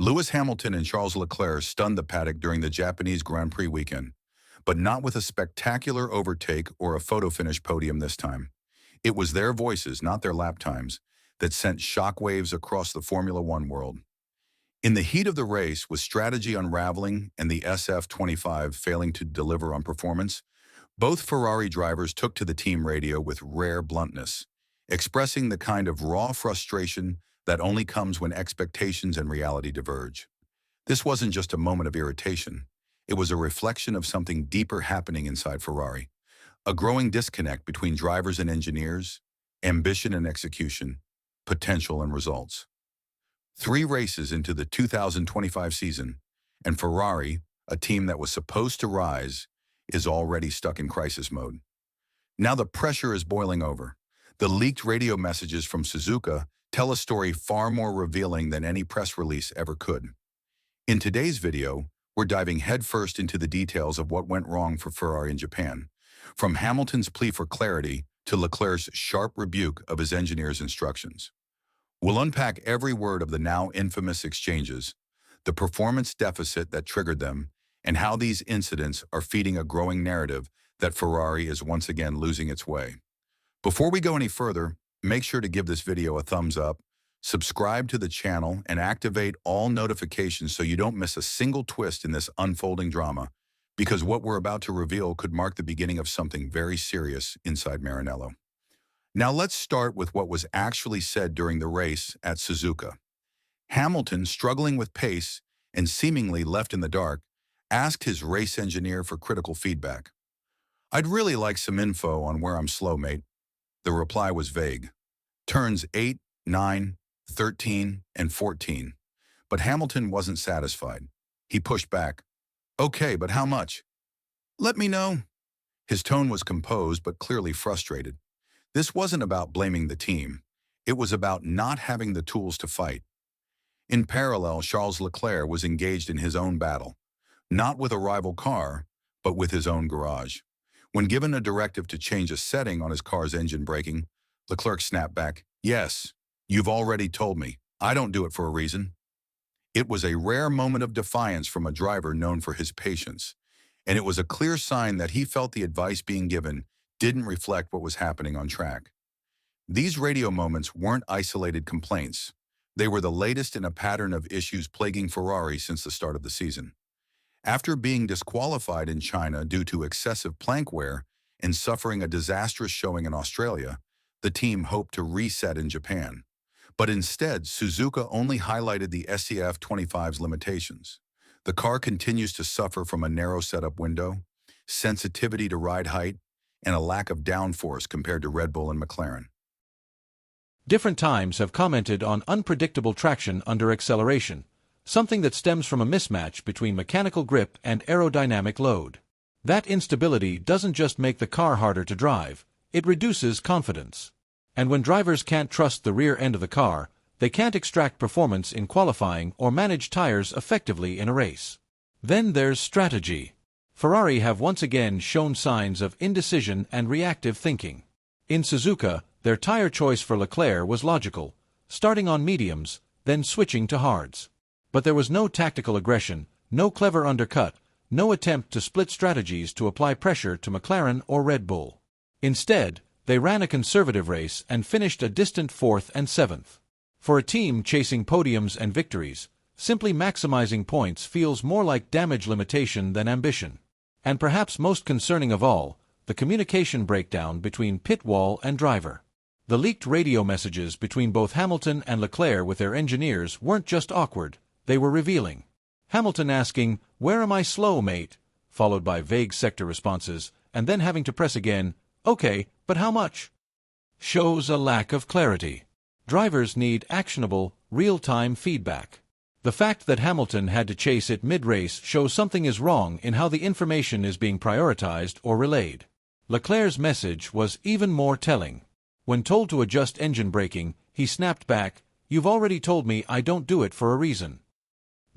Lewis Hamilton and Charles Leclerc stunned the paddock during the Japanese Grand Prix weekend, but not with a spectacular overtake or a photo finish podium this time. It was their voices, not their lap times, that sent shockwaves across the Formula One world. In the heat of the race, with strategy unraveling and the SF-25 failing to deliver on performance, both Ferrari drivers took to the team radio with rare bluntness, expressing the kind of raw frustration that only comes when expectations and reality diverge. This wasn't just a moment of irritation. It was a reflection of something deeper happening inside Ferrari, a growing disconnect between drivers and engineers, ambition and execution, potential and results. 3 races into the 2025 season, and Ferrari, a team that was supposed to rise, is already stuck in crisis mode. Now the pressure is boiling over. The leaked radio messages from Suzuka tell a story far more revealing than any press release ever could. In today's video, we're diving headfirst into the details of what went wrong for Ferrari in Japan, from Hamilton's plea for clarity to Leclerc's sharp rebuke of his engineer's instructions. We'll unpack every word of the now infamous exchanges, the performance deficit that triggered them, and how these incidents are feeding a growing narrative that Ferrari is once again losing its way. Before we go any further, make sure to give this video a thumbs up, subscribe to the channel, and activate all notifications so you don't miss a single twist in this unfolding drama, because what we're about to reveal could mark the beginning of something very serious inside Maranello. Now let's start with what was actually said during the race at Suzuka. Hamilton, struggling with pace and seemingly left in the dark, asked his race engineer for critical feedback. "I'd really like some info on where I'm slow, mate." The reply was vague. Turns 8, 9, 13, and 14. But Hamilton wasn't satisfied. He pushed back. "Okay, but how much?" "Let me know." His tone was composed but clearly frustrated. This wasn't about blaming the team. It was about not having the tools to fight. In parallel, Charles Leclerc was engaged in his own battle, not with a rival car, but with his own garage. When given a directive to change a setting on his car's engine braking, Leclerc snapped back, "Yes, you've already told me. I don't do it for a reason." It was a rare moment of defiance from a driver known for his patience, and it was a clear sign that he felt the advice being given didn't reflect what was happening on track. These radio moments weren't isolated complaints. They were the latest in a pattern of issues plaguing Ferrari since the start of the season. After being disqualified in China due to excessive plank wear and suffering a disastrous showing in Australia, the team hoped to reset in Japan. But instead, Suzuka only highlighted the SF-25's limitations. The car continues to suffer from a narrow setup window, sensitivity to ride height, and a lack of downforce compared to Red Bull and McLaren. Different times have commented on unpredictable traction under acceleration, something that stems from a mismatch between mechanical grip and aerodynamic load. That instability doesn't just make the car harder to drive, it reduces confidence. And when drivers can't trust the rear end of the car, they can't extract performance in qualifying or manage tires effectively in a race. Then there's strategy. Ferrari have once again shown signs of indecision and reactive thinking. In Suzuka, their tire choice for Leclerc was logical, starting on mediums, then switching to hards. But there was no tactical aggression, no clever undercut, no attempt to split strategies to apply pressure to McLaren or Red Bull. Instead, they ran a conservative race and finished a distant 4th and 7th. For a team chasing podiums and victories, simply maximizing points feels more like damage limitation than ambition. And perhaps most concerning of all, the communication breakdown between pit wall and driver. The leaked radio messages between both Hamilton and Leclerc with their engineers weren't just awkward, they were revealing. Hamilton asking, "Where am I slow, mate?" followed by vague sector responses, and then having to press again, "Okay, but how much?" shows a lack of clarity. Drivers need actionable, real-time feedback. The fact that Hamilton had to chase it mid-race shows something is wrong in how the information is being prioritized or relayed. Leclerc's message was even more telling. When told to adjust engine braking, he snapped back, "You've already told me I don't do it for a reason."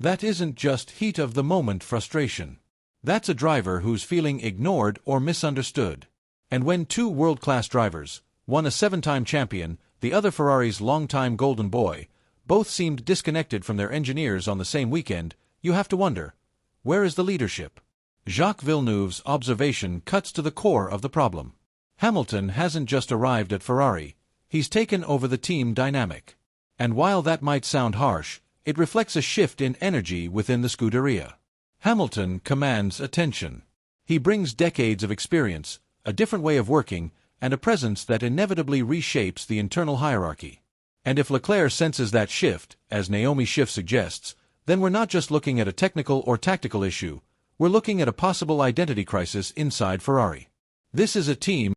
That isn't just heat-of-the-moment frustration. That's a driver who's feeling ignored or misunderstood. And when 2 world-class drivers, one a 7-time champion, the other Ferrari's longtime golden boy, Both seemed disconnected from their engineers on the same weekend. You have to wonder, where is the leadership? Jacques Villeneuve's observation cuts to the core of the problem. Hamilton hasn't just arrived at Ferrari, he's taken over the team dynamic. And while that might sound harsh, it reflects a shift in energy within the Scuderia. Hamilton commands attention. He brings decades of experience, a different way of working, and a presence that inevitably reshapes the internal hierarchy. And if Leclerc senses that shift, as Naomi Schiff suggests, then we're not just looking at a technical or tactical issue, we're looking at a possible identity crisis inside Ferrari. This is a team